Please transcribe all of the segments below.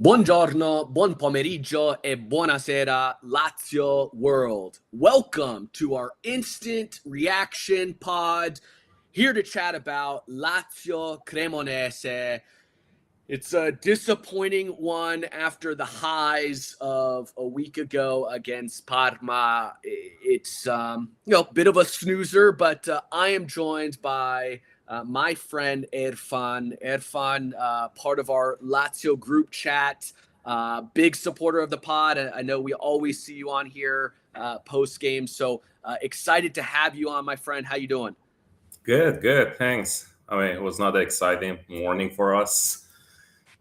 Buongiorno, buon pomeriggio, e buonasera, Lazio world. Welcome to our instant reaction pod. Here to chat about Lazio Cremonese. It's a disappointing one after the highs of a week ago against Parma. It's a bit of a snoozer, but I am joined by my friend Erfan. Erfan, part of our Lazio group chat, big supporter of the pod. I know we always see you on here post game, so excited to have you on, my friend. How you doing? Good. Thanks. I mean, it was not an exciting morning for us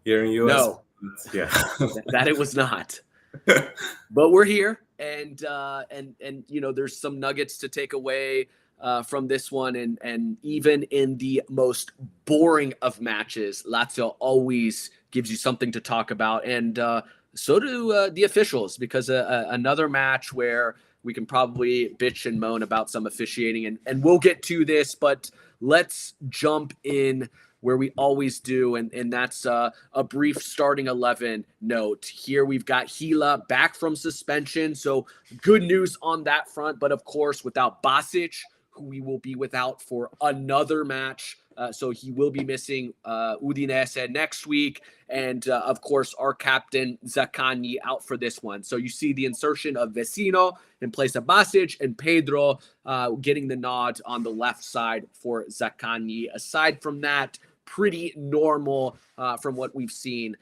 here in US. No, But yeah. that it was not. But we're here, and there's some nuggets to take away from this one, and even in the most boring of matches, Lazio always gives you something to talk about, and so do the officials, because another match where we can probably bitch and moan about some officiating, and we'll get to this, but let's jump in where we always do, and that's a brief starting 11 note. Here we've got Gila back from suspension, so good news on that front, but of course without Basic, who we will be without for another match. So he will be missing Udinese next week. And of course, our captain, Zaccagni, out for this one. So you see the insertion of Vecino in place of Basic, and Pedro getting the nod on the left side for Zaccagni. Aside from that, pretty normal from what we've seen.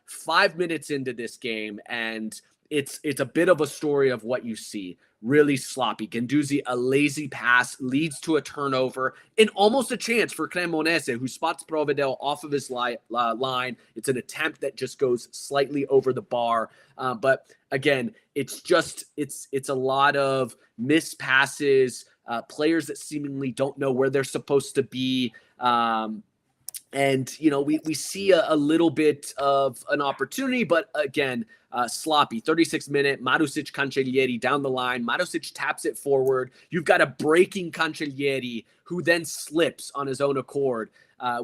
5 minutes into this game, and it's a bit of a story of what you see. Really sloppy. Guendouzi, a lazy pass, leads to a turnover and almost a chance for Cremonese, who spots Provedel off of his line. It's an attempt that just goes slightly over the bar. But again, it's a lot of missed passes, players that seemingly don't know where they're supposed to be. And, we see a little bit of an opportunity, but again, sloppy. 36th minute, Marusic Cancellieri down the line. Marusic taps it forward. You've got a breaking Cancellieri who then slips on his own accord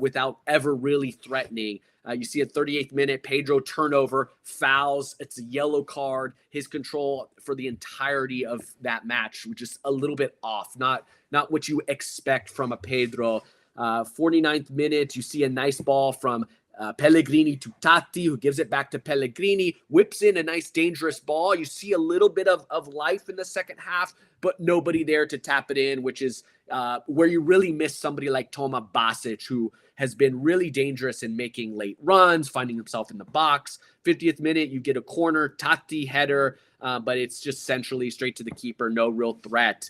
without ever really threatening. You see at 38th minute, Pedro turnover, fouls. It's a yellow card. His control for the entirety of that match was just a little bit off. Not what you expect from a Pedro. 49th minute, you see a nice ball from Pellegrini to Tatti, who gives it back to Pellegrini, whips in a nice dangerous ball. You see a little bit of life in the second half, but nobody there to tap it in, which is where you really miss somebody like Toma Basic, who has been really dangerous in making late runs, finding himself in the box. 50th minute, you get a corner, Tatti header, but it's just centrally straight to the keeper, no real threat.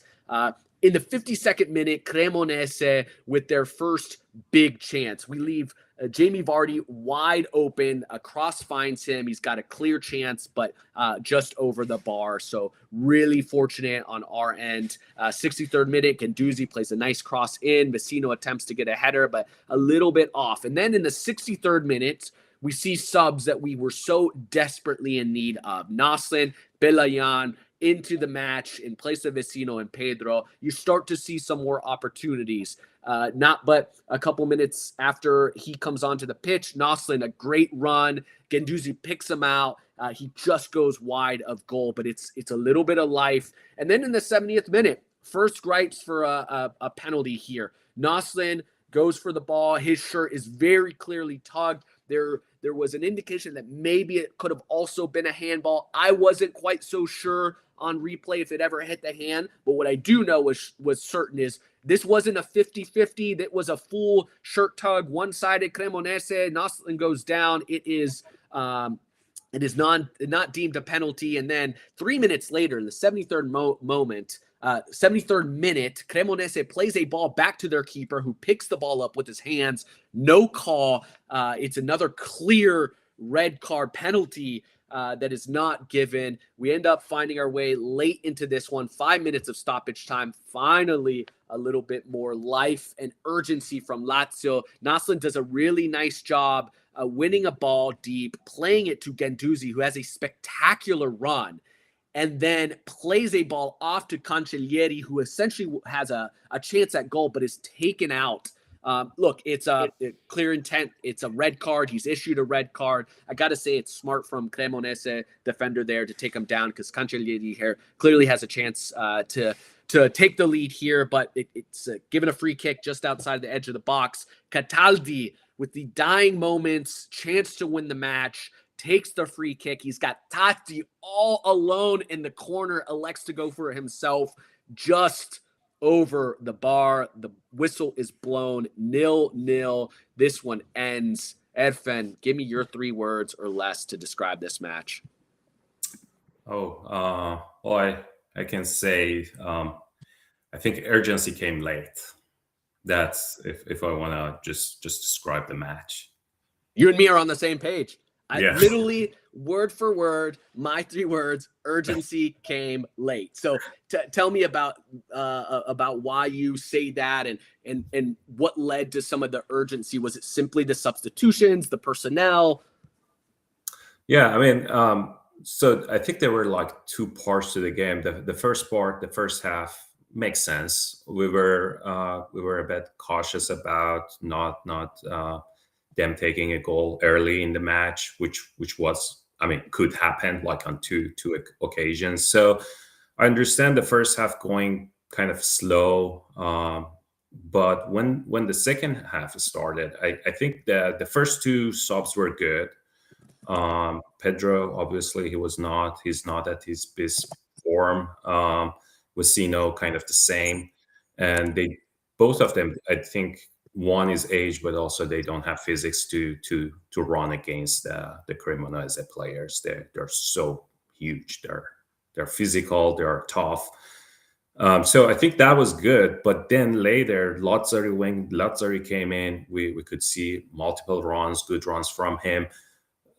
In the 52nd minute, Cremonese with their first big chance. We leave Jamie Vardy wide open. A cross finds him. He's got a clear chance, but just over the bar. So really fortunate on our end. 63rd minute, Guendouzi plays a nice cross in. Vecino attempts to get a header, but a little bit off. And then in the 63rd minute, we see subs that we were so desperately in need of. Naslin, Belayan, into the match in place of Vecino and Pedro. You start to see some more opportunities. Not but a couple minutes after he comes onto the pitch, Naslin, a great run. Guendouzi picks him out. He just goes wide of goal, but it's a little bit of life. And then in the 70th minute, first gripes for a penalty here. Naslin goes for the ball. His shirt is very clearly tugged. There was an indication that maybe it could have also been a handball. I wasn't quite so sure on replay if it ever hit the hand, but what I do know was certain is this wasn't a 50-50. That was a full shirt tug, one-sided. Cremonese, Naslin goes down. It is not deemed a penalty. And then 3 minutes later, in the 73rd moment, 73rd minute, Cremonese plays a ball back to their keeper, who picks the ball up with his hands. No call. It's another clear red card penalty that is not given. We end up finding our way late into this one. 5 minutes of stoppage time. Finally, a little bit more life and urgency from Lazio. Naslin does a really nice job winning a ball deep, playing it to Guendouzi, who has a spectacular run, and then plays a ball off to Cancellieri, who essentially has a chance at goal, but is taken out Look, it's a clear intent. It's a red card. He's issued a red card. I got to say it's smart from Cremonese defender there to take him down because Cancellieri here clearly has a chance to take the lead here, but it's given a free kick just outside the edge of the box. Cataldi with the dying moments, chance to win the match, takes the free kick. He's got Tati all alone in the corner, elects to go for it himself, just over the bar. The whistle is blown, 0-0. This one ends. Edfen, give me your 3 words or less to describe this match. Well, I can say I think urgency came late. That's if I want to just describe the match. You and me are on the same page. I Yeah. literally, word for word, my 3 words, urgency came late. So tell me about why you say that and what led to some of the urgency. Was it simply the substitutions, the personnel? Yeah, I mean, so I think there were like 2 parts to the game. The first part, the first half, makes sense. We were a bit cautious about not them taking a goal early in the match, which was, I mean, could happen like on two occasions. So I understand the first half going kind of slow, but when the second half started, I think that the first 2 subs were good. Pedro, obviously, he's not at his best form. Wasino kind of the same, and both of them, I think, one is age, but also they don't have physics to run against the Cremonese players. They're so huge. They're physical. They're tough. So I think that was good. But then later, Lazzari came in. We could see multiple runs, good runs from him.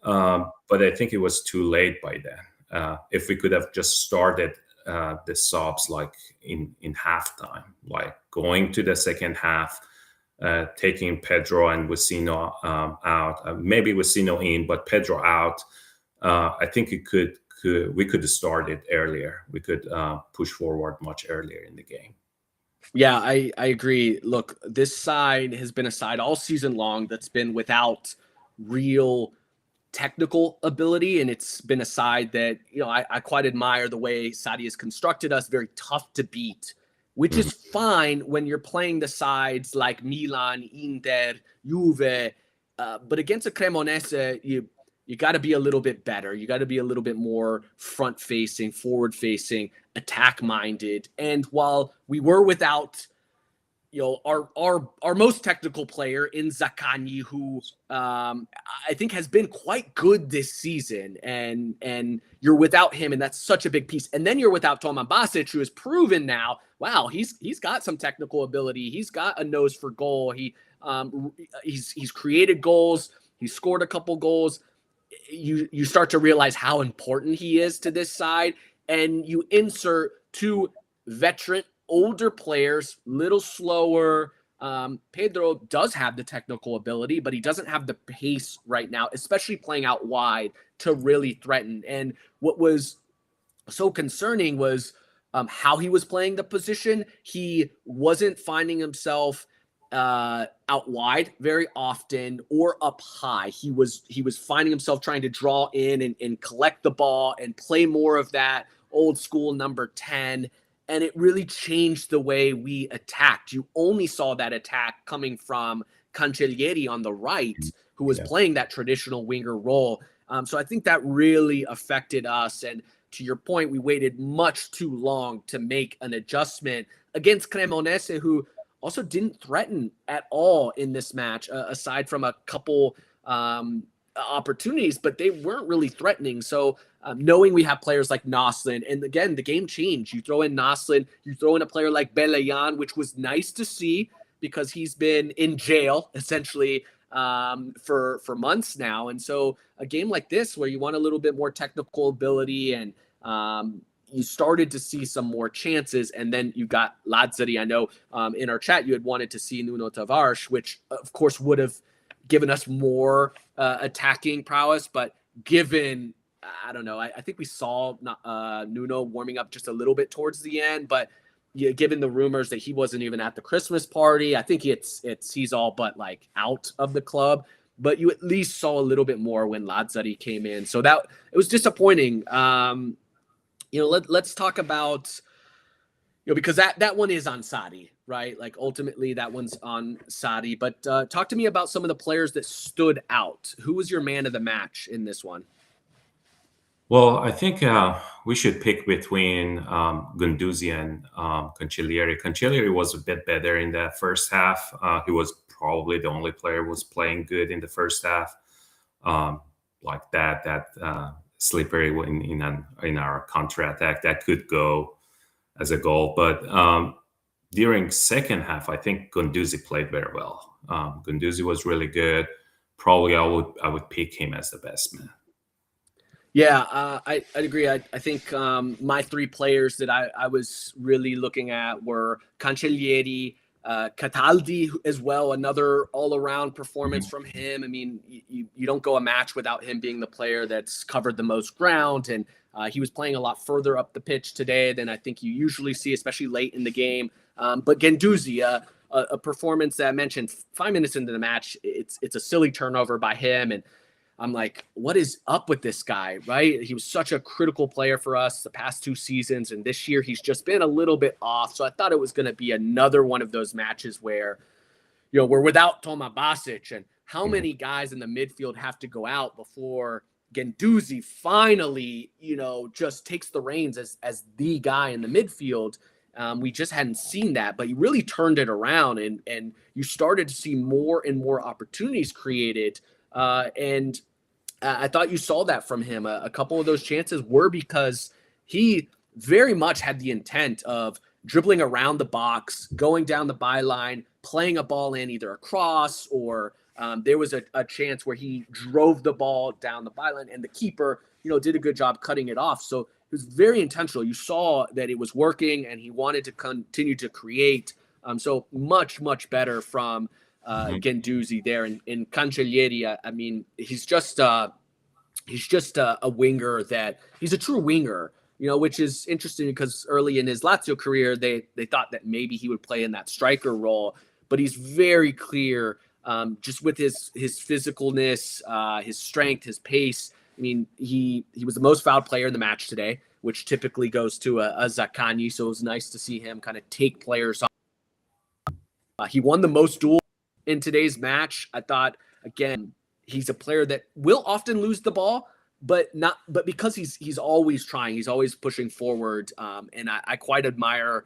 But I think it was too late by then. If we could have just started the subs like in halftime, like going to the second half, taking Pedro and Wasino out, maybe Wasino in, but Pedro out. I think we could have started earlier. We could push forward much earlier in the game. Yeah, I agree. Look, this side has been a side all season long that's been without real technical ability, and it's been a side that, you know, I quite admire the way Sadi has constructed us, very tough to beat, which is fine when you're playing the sides like Milan, Inter, Juve, but against a Cremonese, you got to be a little bit better. You got to be a little bit more front-facing, forward-facing, attack-minded. And while we were without, you know, our most technical player in Zaccagni, who I think has been quite good this season, and you're without him, and that's such a big piece. And then you're without Toman Basic, who has proven now, wow, he's got some technical ability. He's got a nose for goal. He's created goals. He scored a couple goals. You start to realize how important he is to this side, and you insert 2 veteran, older players, little slower. Pedro does have the technical ability, but he doesn't have the pace right now, especially playing out wide to really threaten. And what was so concerning was how he was playing the position. He wasn't finding himself out wide very often or up high. He was finding himself trying to draw in and collect the ball and play more of that old school number 10. And it really changed the way we attacked. You only saw that attack coming from Cancellieri on the right, who was playing that traditional winger role. So I think that really affected us. And to your point, we waited much too long to make an adjustment against Cremonese, who also didn't threaten at all in this match, aside from a couple opportunities, but they weren't really threatening. So knowing we have players like Noslin, and again, the game changed. You throw in Noslin, you throw in a player like Belayan, which was nice to see because he's been in jail essentially for months now. And so a game like this, where you want a little bit more technical ability and you started to see some more chances, and then you got Lazzari. I know in our chat you had wanted to see Nuno Tavares, which of course would have given us more attacking prowess, but given, I don't know, I think we saw Nuno warming up just a little bit towards the end, but given the rumors that he wasn't even at the Christmas party, I think he's all but like out of the club. But you at least saw a little bit more when Lazzari came in, so that it was disappointing. Let's talk about because that one is on Sadi, right? Like ultimately that one's on Sadi. But talk to me about some of the players that stood out. Who was your man of the match in this one? Well, I think we should pick between Guendouzi and Cancellieri. Cancellieri was a bit better in that first half. He was probably the only player who was playing good in the first half. Like that slippery in our counter attack that could go as a goal. But during second half, I think Guendouzi played very well. Guendouzi was really good. Probably I would pick him as the best man. Yeah, I agree. I think my three players that I was really looking at were Cancellieri, Cataldi as well, another all-around performance from him. I mean, you don't go a match without him being the player that's covered the most ground, and he was playing a lot further up the pitch today than I think you usually see, especially late in the game. But Guendouzi, a performance that I mentioned 5 minutes into the match, it's a silly turnover by him, and I'm like, what is up with this guy, right? He was such a critical player for us the past 2 seasons, and this year he's just been a little bit off. So I thought it was going to be another one of those matches where, we're without Toma Basic, and how many guys in the midfield have to go out before Guendouzi finally, just takes the reins as the guy in the midfield. We just hadn't seen that, but he really turned it around, and you started to see more and more opportunities created. And I thought you saw that from him. A couple of those chances were because he very much had the intent of dribbling around the box, going down the byline, playing a ball in either a cross or there was a chance where he drove the ball down the byline and the keeper, did a good job cutting it off. So it was very intentional. You saw that it was working and he wanted to continue to create. So much, much better from Guendouzi there, and Cancellieri. I mean, he's just a winger that he's a true winger, which is interesting because early in his Lazio career, they thought that maybe he would play in that striker role, but he's very clear, just with his physicalness, his strength, his pace. I mean, he was the most fouled player in the match today, which typically goes to a Zaccagni. So it was nice to see him kind of take players on. He won the most duels in today's match. I thought, again, he's a player that will often lose the ball, but because he's always trying, he's always pushing forward. And I quite admire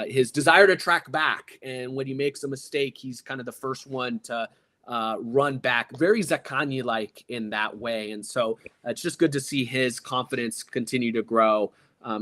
his desire to track back. And when he makes a mistake, he's kind of the first one to run back, very Zaccagni-like in that way. And so it's just good to see his confidence continue to grow.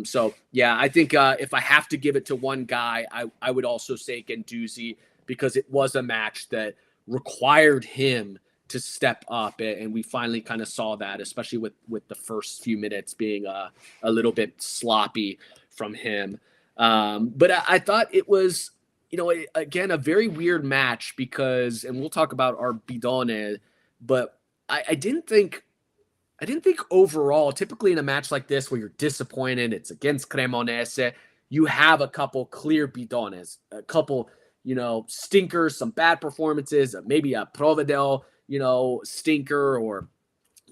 So yeah, I think if I have to give it to one guy, I would also say Guendouzi, because it was a match that required him to step up, and we finally kind of saw that, especially with the first few minutes being a little bit sloppy from him. But I thought it was, again, a very weird match because, and we'll talk about our bidone, but I didn't think overall, typically in a match like this where you're disappointed, it's against Cremonese, you have a couple clear bidones, a couple, stinkers, some bad performances, maybe a Provedel, stinker,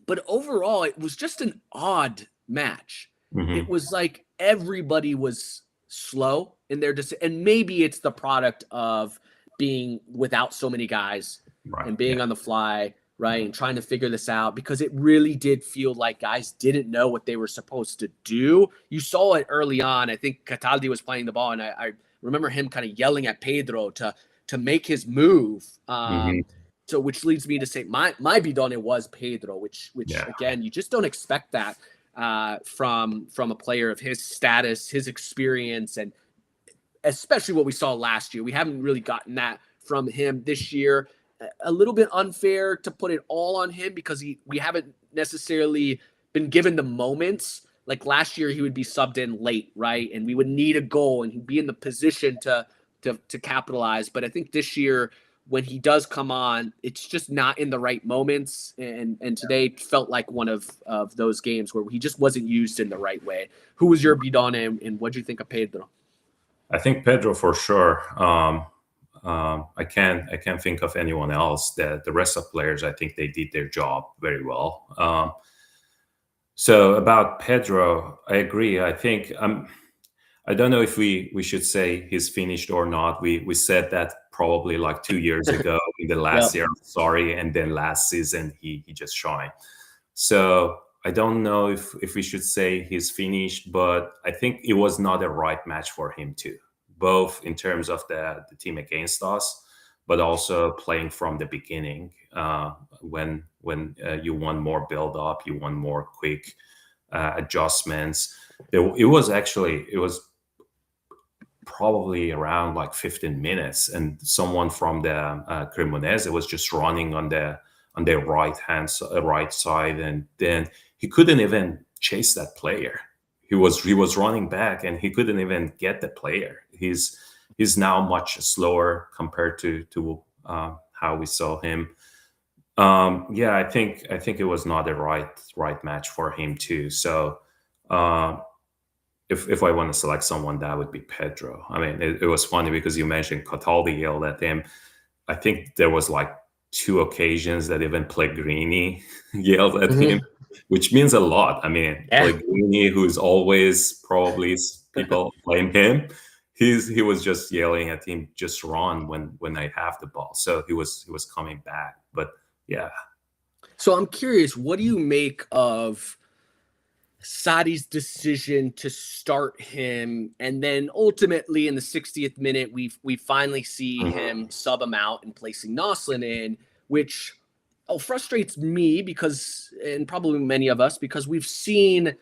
but overall it was just an odd match. It was like everybody was slow in their and maybe it's the product of being without so many guys and being on the fly, right, and trying to figure this out, because it really did feel like guys didn't know what they were supposed to do. You saw it early on. I think Cataldi was playing the ball, and I remember him kind of yelling at Pedro to make his move. So which leads me to say my bidone was Pedro, which again, you just don't expect that from a player of his status, his experience, and especially what we saw last year. We haven't really gotten that from him this year. A little bit unfair to put it all on him because we haven't necessarily been given the moments. Like last year, he would be subbed in late, right? And we would need a goal and he'd be in the position to capitalize. But I think this year, when he does come on, it's just not in the right moments. And today felt like one of those games where he just wasn't used in the right way. Who was your bidone and what do you think of Pedro? I think Pedro for sure. I can't think of anyone else. That the rest of players, I think they did their job very well. So about Pedro, I agree. I think I don't know if we should say he's finished or not. We said that probably like 2 years ago in the last Yep. year. Sorry, and then last season he just shined. So I don't know if we should say he's finished, but I think it was not a right match for him too, both in terms of the team against us, but also playing from the beginning. When you want more build up, you want more quick adjustments. It was probably around like 15 minutes, and someone from the Cremonese was just running on the right side, and then he couldn't even chase that player. He was running back, and he couldn't even get the player. He's now much slower compared to how we saw him. Yeah, I think it was not a right match for him too. So. Um, if I want to select someone, that would be Pedro. I mean, it was funny because you mentioned Cataldi yelled at him. I think there was like two occasions that even Pellegrini yelled at him, Mhm. which means a lot. I mean, Yeah. Pellegrini, who's always probably people blame him, he was just yelling at him, just run when I have the ball. So he was coming back, but yeah. So I'm curious, what do you make of Sadi's decision to start him, and then ultimately in the 60th minute, we finally see Mhm. him sub him out and placing Noslin in, which frustrates me because, and probably many of us, because we've seen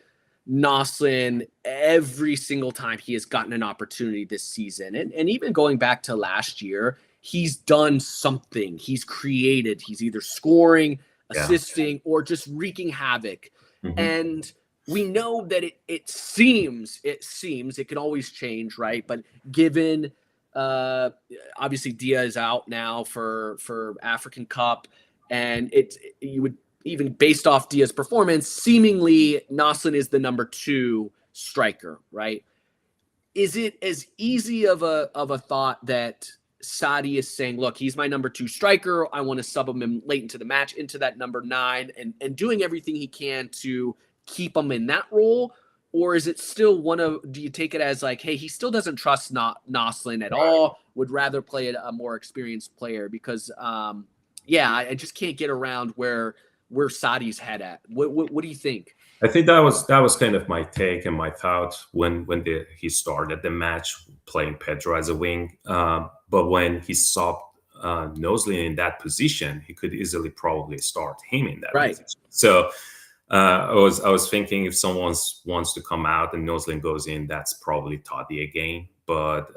Noslin every single time he has gotten an opportunity this season, and even going back to last year, he's done something. He's created. He's either scoring, Yeah. assisting, or just wreaking havoc, Hmm. and we know that it seems it can always change, right? But given uh obviously Dia is out now for African Cup, and it's you would, even based off Dia's performance, seemingly Naslin is the number two striker, right? Is it as easy of a thought that Sadi is saying, look, he's my number two striker. I want to sub him in late into the match, into that number nine, and doing everything he can to keep him in that role? Or is it still do you take it as like, hey, he still doesn't trust Noslin at all, would rather play a more experienced player? Because, yeah, I just can't get around where Sadi's head at. What do you think? I think that was kind of my take and my thought when he started the match playing Pedro as a wing. But when he saw Nosley in that position, he could easily probably start him in that Right. position. So I was thinking if someone wants to come out and Nosley goes in, that's probably Toddy again. But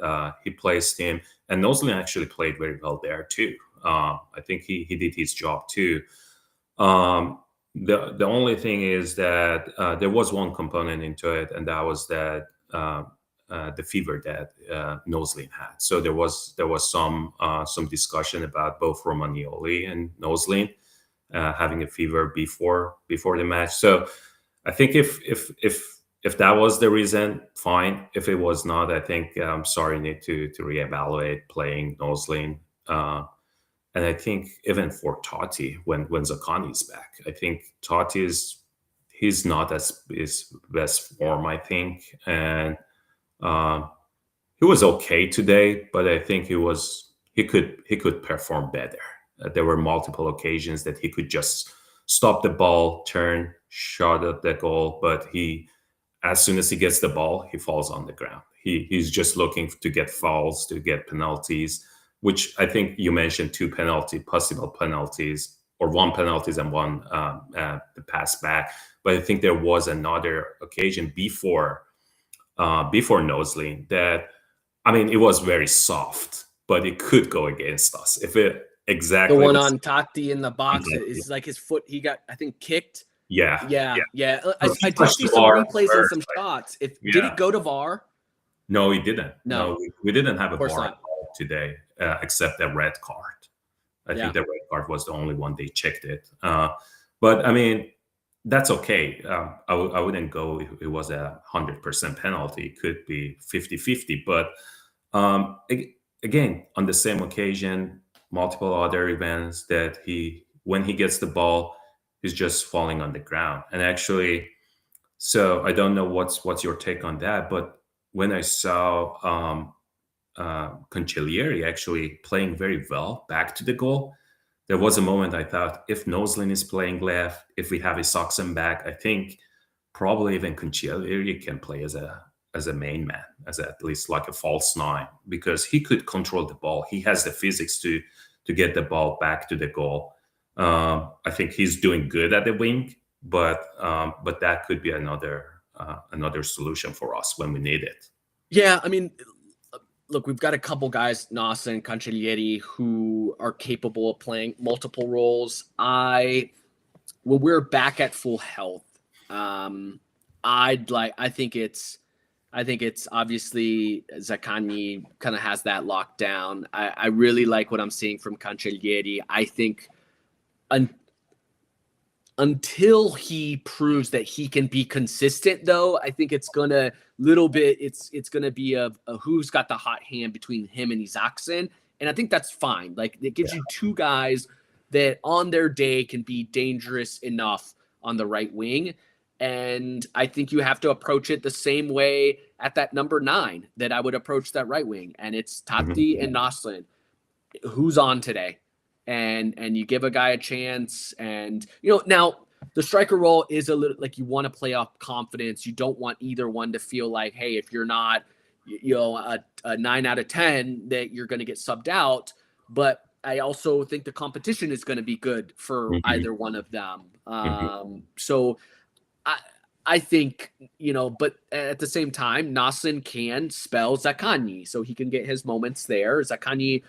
he placed him, and Nosley actually played very well there too. I think he did his job too. Um, the only thing is that there was one component into it, and that was that the fever that Noslin had. So there was some discussion about both Romagnoli and Noslin having a fever before the match. So I think if that was the reason, fine. If it was not, I think sorry need to reevaluate playing Noslin. And I think even for Totti, when Zakani is back, I think Totti he's not as his best form, I think, and um, he was okay today, but I think he could perform better. There were multiple occasions that he could just stop the ball, turn, shot at the goal, but as soon as he gets the ball, he falls on the ground. He's just looking to get fouls, to get penalties, which I think you mentioned two possible penalties, or one penalties and one the pass back. But I think there was another occasion before Nosley that, I mean, it was very soft, but it could go against us if it The exactly one the same on Tati in the box penalty. is like his foot. He got, I think, kicked. Yeah, Yeah, yeah. yeah. So I he did touched see the some bar replays and first. some shots. If did Yeah. it go to VAR? No, he didn't. No, No, we didn't have a of course bar not. today, except a red card. I think Yeah. the red card was the only one they checked it. But I mean, that's okay. I wouldn't go if it was 100% penalty. It could be 50-50. But Again, on the same occasion, multiple other events that when he gets the ball, he's just falling on the ground. And actually, so I don't know what's your take on that, but when I saw Cancellieri actually playing very well back to the goal, there was a moment I thought, if Noslin is playing left, if we have Isaacson back, I think probably even Cancellieri can play as a main man, at least like a false nine, because he could control the ball. He has the physics to get the ball back to the goal. I think he's doing good at the wing, but that could be another solution for us when we need it. Yeah, I mean, look, we've got a couple guys, Nasa and Cancellieri, who are capable of playing multiple roles. When we're back at full health, I think it's obviously Zaccagni kind of has that locked down. I really like what I'm seeing from Cancellieri. I think until he proves that he can be consistent, though, I think it's gonna it's gonna be a who's got the hot hand between him and Isaacson, and I think that's fine. Like, it gives you two guys that on their day can be dangerous enough on the right wing. And I think you have to approach it the same way at that number 9 that I would approach that right wing. And it's Tati and Noslin. Who's on today? And you give a guy a chance. And, now the striker role is a little like, you want to play off confidence. You don't want either one to feel like, hey, if you're not, a 9 out of 10, that you're going to get subbed out. But I also think the competition is going to be good for either one of them. So I think, but at the same time, Noslin can spell Zaccagni, so he can get his moments there. Zaccagni,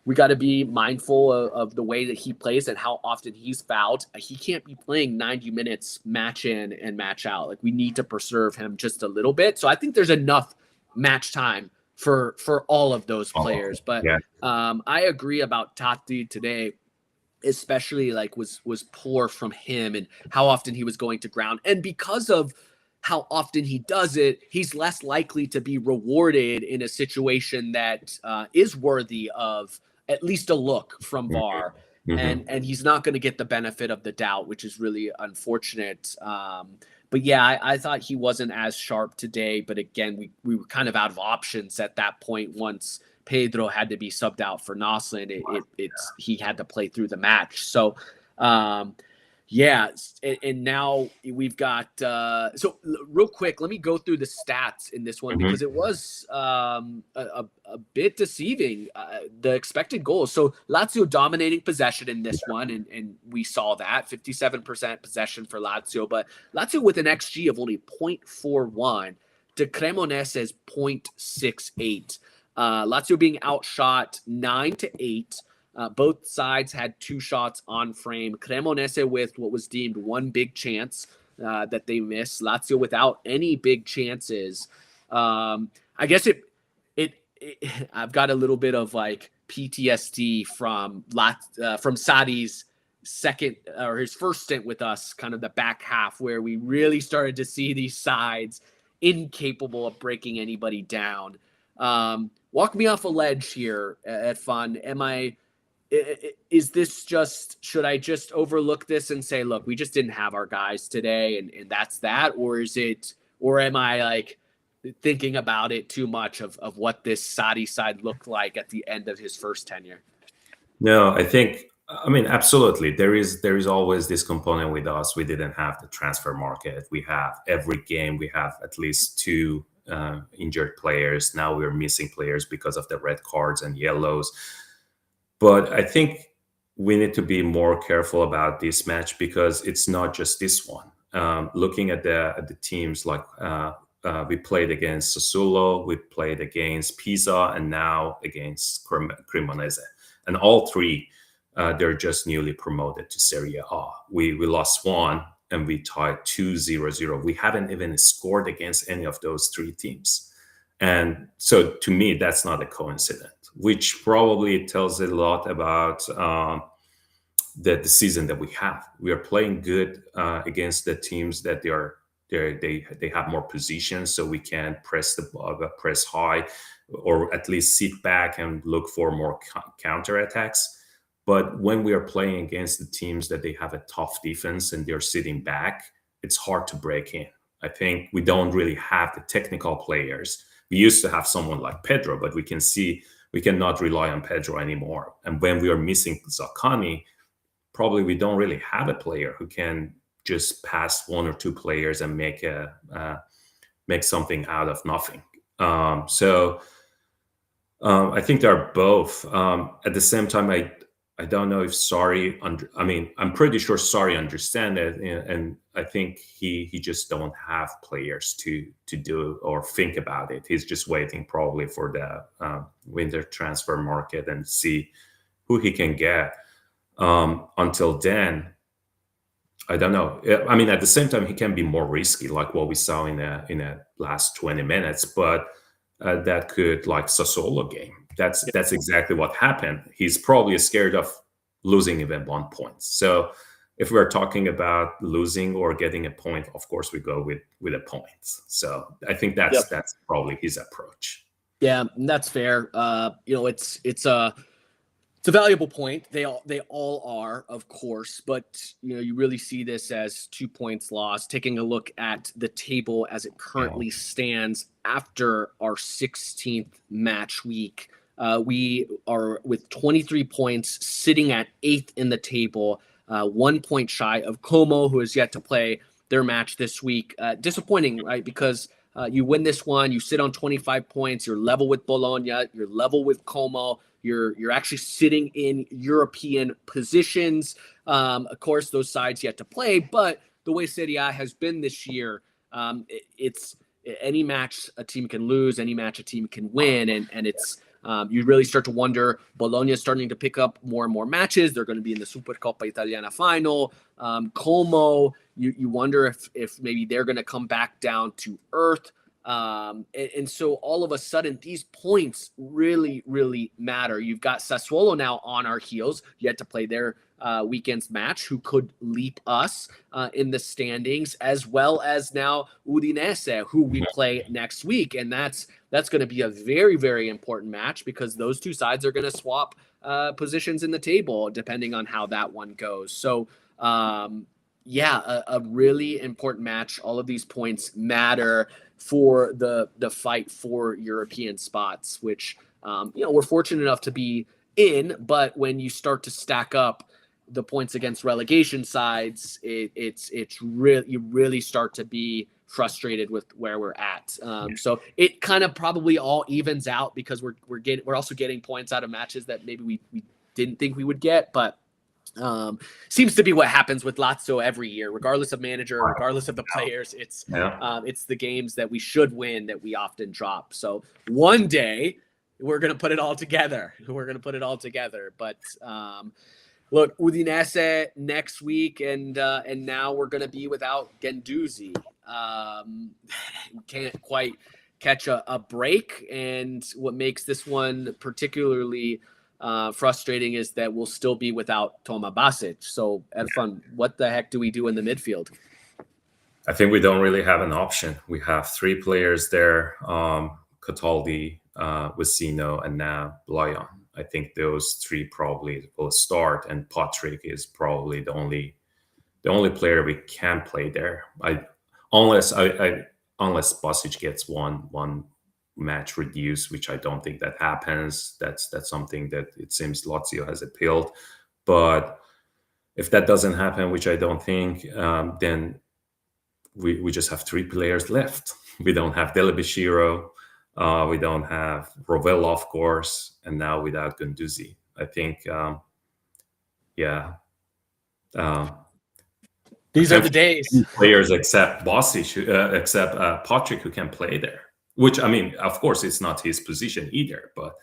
we got to be mindful of the way that he plays and how often he's fouled. He can't be playing 90 minutes match in and match out. Like, we need to preserve him just a little bit. So I think there's enough match time for all of those players. But I agree about Tati today, especially like was poor from him and how often he was going to ground. And because of how often he does it, he's less likely to be rewarded in a situation that is worthy of at least a look from VAR. And he's not going to get the benefit of the doubt, which is really unfortunate. But yeah, I thought he wasn't as sharp today. But again, we were kind of out of options at that point once Pedro had to be subbed out for Noslin. He had to play through the match. So, yeah. And now we've got, so real quick, let me go through the stats in this one because it was a bit deceiving, the expected goals. So Lazio dominating possession in this one. And we saw that 57% possession for Lazio, but Lazio with an XG of only 0.41 to Cremonese's 0.68. Lazio being outshot 9-8. Both sides had 2 shots on frame. Cremonese with what was deemed one big chance that they missed. Lazio without any big chances. I guess I've got a little bit of like PTSD from Sadi's second or his first stint with us, kind of the back half where we really started to see these sides incapable of breaking anybody down. Walk me off a ledge here at Fun. Is this just, should I just overlook this and say, look, we just didn't have our guys today and that's that? Or am I like thinking about it too much of what this Sadi side looked like at the end of his first tenure? No, I mean, absolutely. There is always this component with us. We didn't have the transfer market. We have every game, we have at least 2 injured players. Now we're missing players because of the red cards and yellows. But I think we need to be more careful about this match because it's not just this one. Looking at the teams, like we played against Sassuolo, we played against Pisa, and now against Cremonese. And all 3, they're just newly promoted to Serie A. We lost 1 and we tied 2-0. We haven't even scored against any of those 3 teams. And so to me, that's not a coincidence, which probably tells a lot about the season that we have. We are playing good against the teams that they are They have more positions, so we can press high, or at least sit back and look for more counter attacks. But when we are playing against the teams that they have a tough defense and they're sitting back, it's hard to break in. I think we don't really have the technical players. We used to have someone like Pedro, but we can see we cannot rely on Pedro anymore. And when we are missing Zaccani, probably we don't really have a player who can just pass one or two players and make something out of nothing. I think they're both. At the same time, I don't know if Sarri. I'm pretty sure Sarri understand it, and I think he just don't have players to do or think about it. He's just waiting probably for the winter transfer market and see who he can get. Until then, I don't know. I mean, at the same time, he can be more risky, like what we saw in a last 20 minutes. But that could, like Sassuolo game. That's exactly what happened. He's probably scared of losing even 1 point. So if we're talking about losing or getting a point, of course we go with a point. So I think that's probably his approach. Yeah, that's fair. It's a valuable point. They all are, of course, but you really see this as 2 points lost. Taking a look at the table as it currently stands after our 16th match week, we are with 23 points, sitting at 8th in the table, 1 point shy of Como, who has yet to play their match this week. Disappointing, right? Because you win this one, you sit on 25 points, you're level with Bologna, you're level with Como. You're actually sitting in European positions. Of course, those sides yet to play, but the way Serie A has been this year, it's any match a team can lose, any match a team can win, and it's you really start to wonder. Bologna is starting to pick up more and more matches. They're going to be in the Supercoppa Italiana final. Como, you wonder if maybe they're going to come back down to earth. And so all of a sudden, these points really, really matter. You've got Sassuolo now on our heels, yet to play their weekend's match, who could leap us in the standings, as well as now Udinese, who we play next week. And that's going to be a very, very important match, because those two sides are going to swap positions in the table, depending on how that one goes. So, a really important match. All of these points matter for the fight for European spots, which we're fortunate enough to be in. But when you start to stack up the points against relegation sides, it's really, you really start to be frustrated with where we're at. So it kind of probably all evens out, because we're also getting points out of matches that maybe we didn't think we would get, but seems to be what happens with Lazio every year, regardless of manager, regardless of the players. It's the games that we should win that we often drop. So one day we're going to put it all together. But look, Udinese next week, and now we're going to be without Guendouzi. Can't quite catch a break. And what makes this one particularly frustrating is that we'll still be without Toma Basic. So, Erfan, what the heck do we do in the midfield? I think we don't really have an option. We have three players there, Cataldi, Vecino, and now Blayan. I think those three probably will start, and Patrick is probably the only player we can play there. Unless Basic gets one match reduced, which I don't think that happens. That's something that it seems Lazio has appealed. But if that doesn't happen, which I don't think, then we just have three players left. We don't have Delabishiro, we don't have Rovella, of course, and now without Guendouzi. I think, these are the days. Players except Basic, except Patrick, who can play there. Which, I mean, of course, it's not his position either, but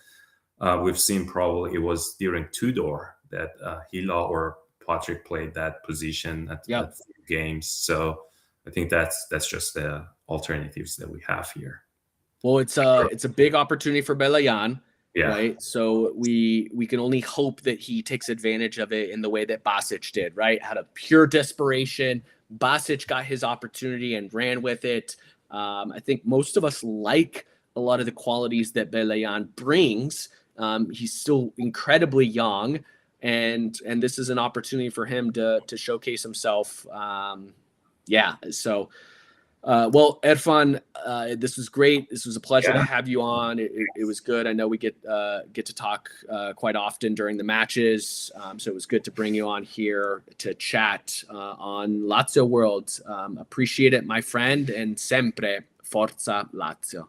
we've seen probably it was during Tudor that Hila or Patrick played that position at games. So I think that's just the alternatives that we have here. Well, it's a big opportunity for Belayan, right? So we can only hope that he takes advantage of it in the way that Basic did, right? Out of pure desperation, Basic got his opportunity and ran with it. I think most of us like a lot of the qualities that Belayan brings. He's still incredibly young, and this is an opportunity for him to showcase himself. So well, Erfan, this was great. This was a pleasure to have you on. It was good. I know we get to talk quite often during the matches, so it was good to bring you on here to chat on Lazio World. Appreciate it, my friend, and sempre Forza Lazio.